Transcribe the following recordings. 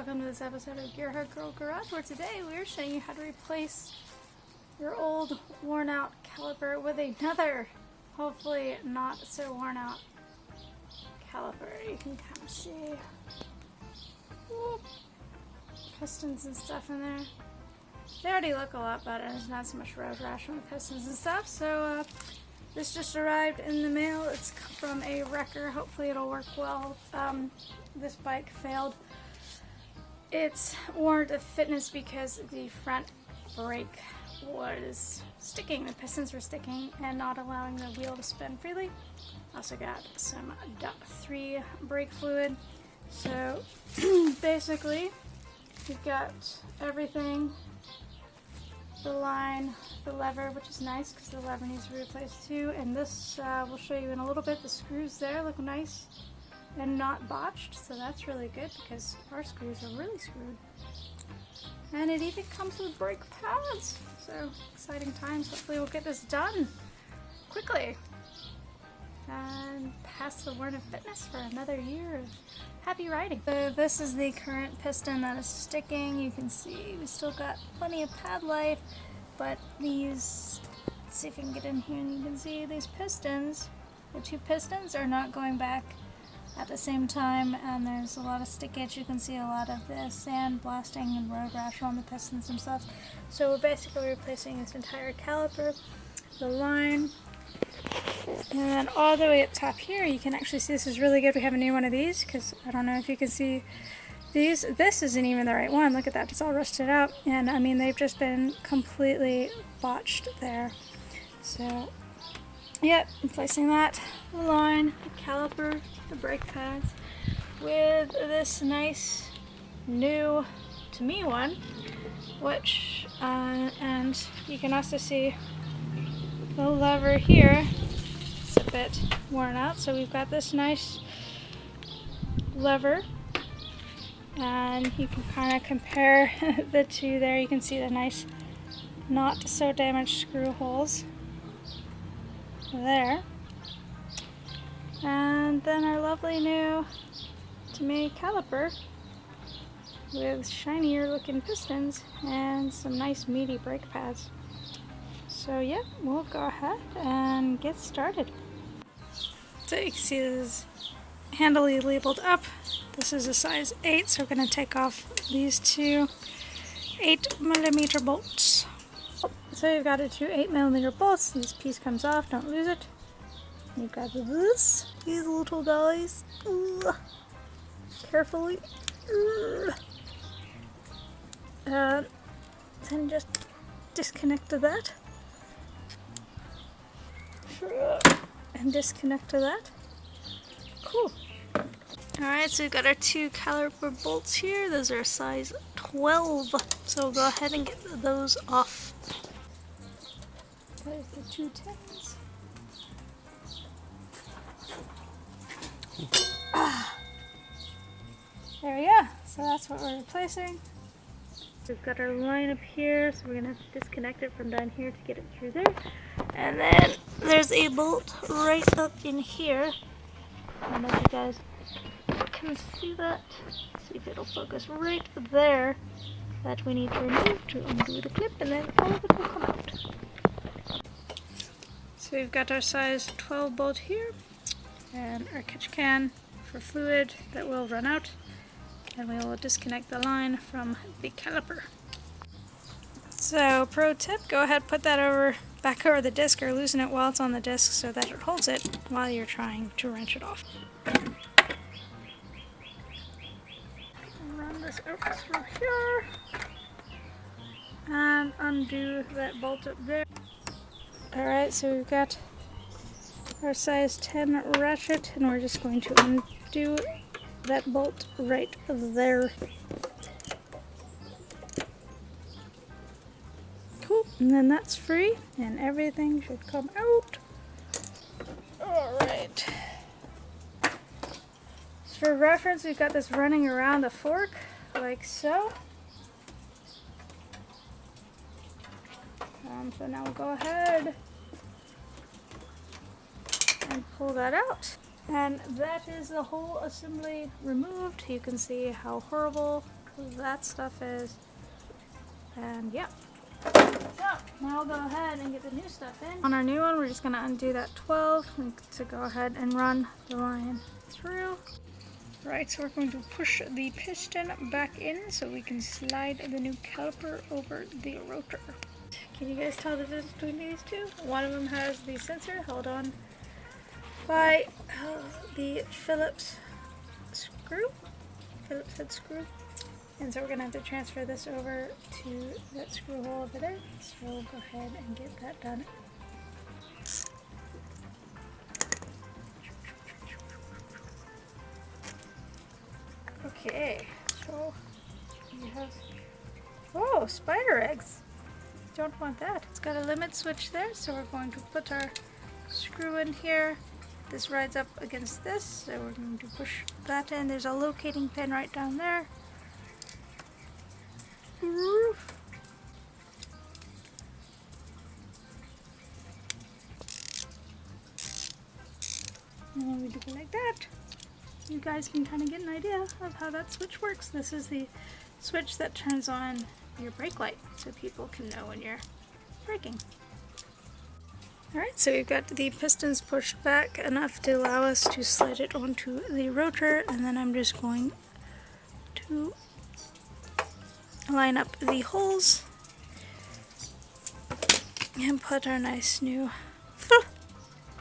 welcome to this episode of Gearheadgirl Garage, where today we're showing you how to replace your old worn out caliper with another, hopefully not so worn out caliper. You can kind of see pistons and stuff in there. They already look a lot better. There's not so much road rash on the pistons and stuff. So this just arrived in the mail. It's from a wrecker. Hopefully it'll work well. This bike failed its warrant of fitness because the front brake was sticking. The pistons were sticking and not allowing the wheel to spin freely. Also got some .3 brake fluid. So basically you've got everything. The line, the lever, which is nice because the lever needs to be replaced too, and this we'll show you in a little bit. The screws there look nice and not botched, so that's really good because our screws are really screwed. And it even comes with brake pads, so exciting times. Hopefully we'll get this done quickly and pass the warrant of fitness for another year of happy riding. So this is the current piston that is sticking. You can see we still got plenty of pad life, but these, let's see if I can get in here and you can see these pistons, the two pistons are not going back at the same time, and there's a lot of stickage. You can see a lot of the sand blasting and road rash on the pistons themselves. So we're basically replacing this entire caliper, the line, and then all the way up top here you can actually see this is really good. We have a new one of these because I don't know if you can see these. This isn't even the right one. Look at that, it's all rusted out, and I mean they've just been completely botched there. So yep, replacing that, the line, the caliper, the brake pads with this nice new, to me, one, which and you can also see the lever here, it's a bit worn out, so we've got this nice lever, and you can kind of compare the two there. You can see the nice not so damaged screw holes there, and then our lovely new, to me, caliper with shinier looking pistons and some nice meaty brake pads. So yeah, we'll go ahead and get started. So you can see this is handily labeled up. This is a size 8, so we're going to take off these two 8mm bolts. So you've got two 8mm bolts. This piece comes off, don't lose it. You've got these little guys. Carefully. Then just disconnect that. And disconnect that. Cool. Alright, so we've got our two caliper bolts here. Those are size 12. So we'll go ahead and get those off. There's the two 10s. There we go. So that's what we're replacing. We've got our line up here, so we're going to have to disconnect it from down here to get it through there. And then there's a bolt right up in here. I don't know if you guys can see that. See if it'll focus right there. That we need to remove to undo the clip, and then all of it will come out. So we've got our size 12 bolt here, and our catch can for fluid that will run out. And we will disconnect the line from the caliper. So pro tip, go ahead, put that back over the disc, or loosen it while it's on the disc so that it holds it while you're trying to wrench it off. Run this out through here and undo that bolt up there. Alright, so we've got our size 10 ratchet, and we're just going to undo that bolt right there. Cool, and then that's free and everything should come out. Alright, so for reference, we've got this running around the fork like so. So now we'll go ahead and pull that out. And that is the whole assembly removed. You can see how horrible that stuff is. And yeah. So now I'll go ahead and get the new stuff in. On our new one, we're just going to undo that 12 to go ahead and run the line through. Right, so we're going to push the piston back in so we can slide the new caliper over the rotor. Can you guys tell the difference between these two? One of them has the sensor held on by the Phillips head screw. And so we're going to have to transfer this over to that screw hole over there. So we'll go ahead and get that done. Okay, so we have, oh, spider eggs. Don't want that. It's got a limit switch there, so we're going to put our screw in here. This rides up against this, so we're going to push that in. There's a locating pin right down there. And when we do it like that, you guys can kind of get an idea of how that switch works. This is the switch that turns on your brake light so people can know when you're braking. Alright, so we've got the pistons pushed back enough to allow us to slide it onto the rotor, and then I'm just going to line up the holes and put our nice new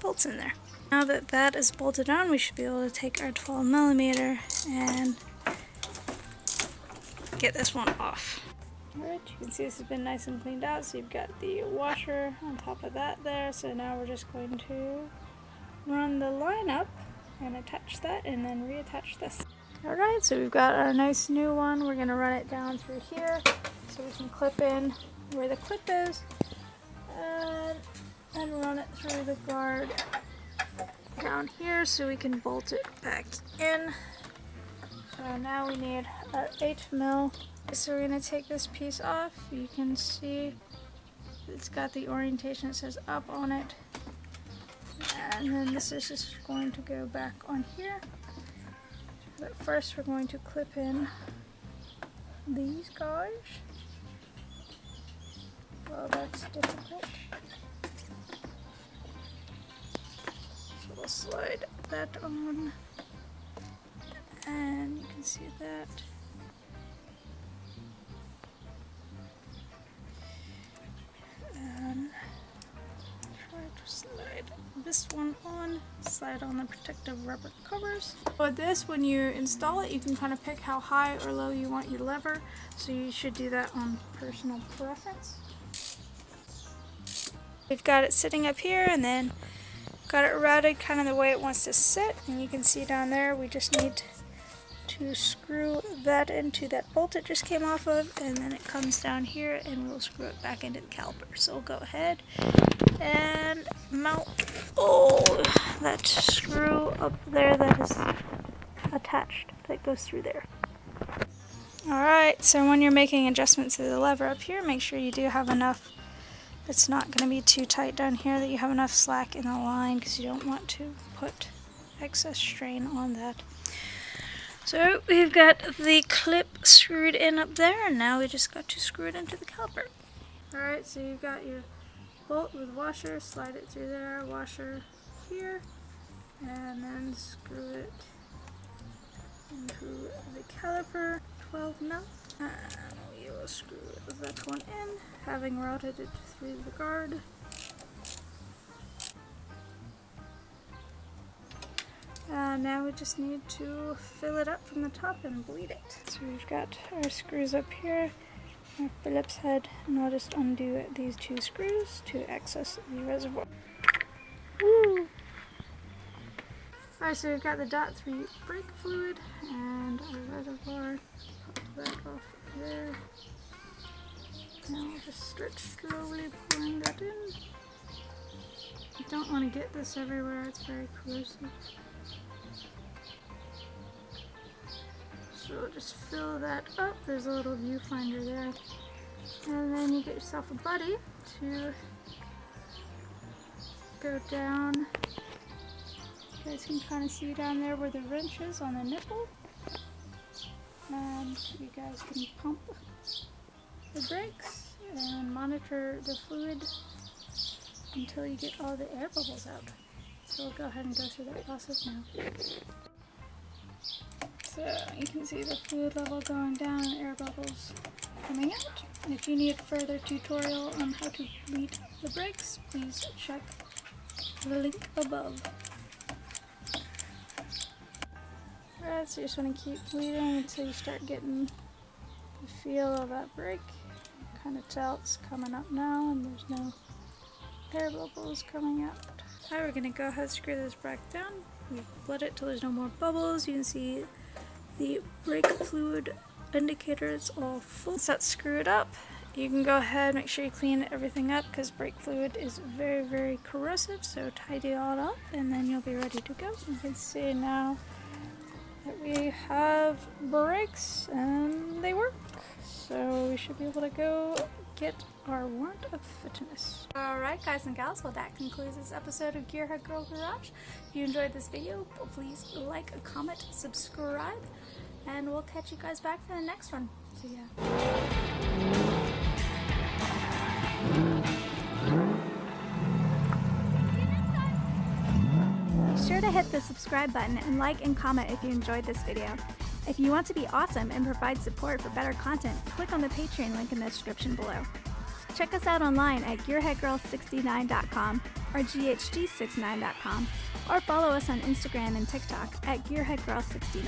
bolts in there. Now that that is bolted on, we should be able to take our 12mm and get this one off. Alright, you can see this has been nice and cleaned out, so you've got the washer on top of that there. So now we're just going to run the line up and attach that and then reattach this. Alright, so we've got our nice new one. We're going to run it down through here so we can clip in where the clip is and run it through the guard down here so we can bolt it back in. So now we need our 8mm. So we're going to take this piece off. You can see it's got the orientation that says up on it. And then this is just going to go back on here. But first we're going to clip in these guys. Well, that's difficult. So we'll slide that on. And you can see that. And try to slide this one on, slide on the protective rubber covers. But this, when you install it, you can kind of pick how high or low you want your lever, so you should do that on personal preference. We've got it sitting up here and then got it routed kind of the way it wants to sit, and you can see down there we just need to screw that into that bolt it just came off of, and then it comes down here and we'll screw it back into the caliper. So we'll go ahead and mount that screw up there that is attached, that goes through there. Alright, so when you're making adjustments to the lever up here, make sure you do have enough, it's not going to be too tight down here, that you have enough slack in the line because you don't want to put excess strain on that. So we've got the clip screwed in up there, and now we just got to screw it into the caliper. Alright, so you've got your bolt with washer, slide it through there, washer here, and then screw it into the caliper, 12mm. And we will screw that one in, having routed it through the guard. Now we just need to fill it up from the top and bleed it. So we've got our screws up here, our Phillips head, and I'll just undo these two screws to access the reservoir. Woo! Alright, so we've got the .3 brake fluid and our reservoir. Pop that off there. Now we'll just start slowly pouring that in. You don't want to get this everywhere, it's very corrosive. So just fill that up. There's a little viewfinder there. And then you get yourself a buddy to go down. You guys can kind of see down there where the wrench is on the nipple. and you guys can pump the brakes and monitor the fluid until you get all the air bubbles out. So we'll go ahead and go through that process now. So you can see the fluid level going down and air bubbles coming out. And if you need further tutorial on how to bleed the brakes, please check the link above. Alright, so you just want to keep bleeding until you start getting the feel of that brake. Kind of tell it's coming up now and there's no air bubbles coming out. Alright, we're going to go ahead and screw this back down. We've bled it till there's no more bubbles. You can see the brake fluid indicator is all full. So that's screwed up. You can go ahead, make sure you clean everything up because brake fluid is very, very corrosive. So tidy it all up and then you'll be ready to go. You can see now that we have brakes and they work. So we should be able to go get our warrant of fitness. Alright guys and gals, well that concludes this episode of Gearheadgirl Garage. If you enjoyed this video, please like, comment, subscribe, and we'll catch you guys back for the next one. See ya. Be sure to hit the subscribe button and like and comment if you enjoyed this video. If you want to be awesome and provide support for better content, click on the Patreon link in the description below. Check us out online at gearheadgirl69.com or GHG69.com, or follow us on Instagram and TikTok at gearheadgirl69.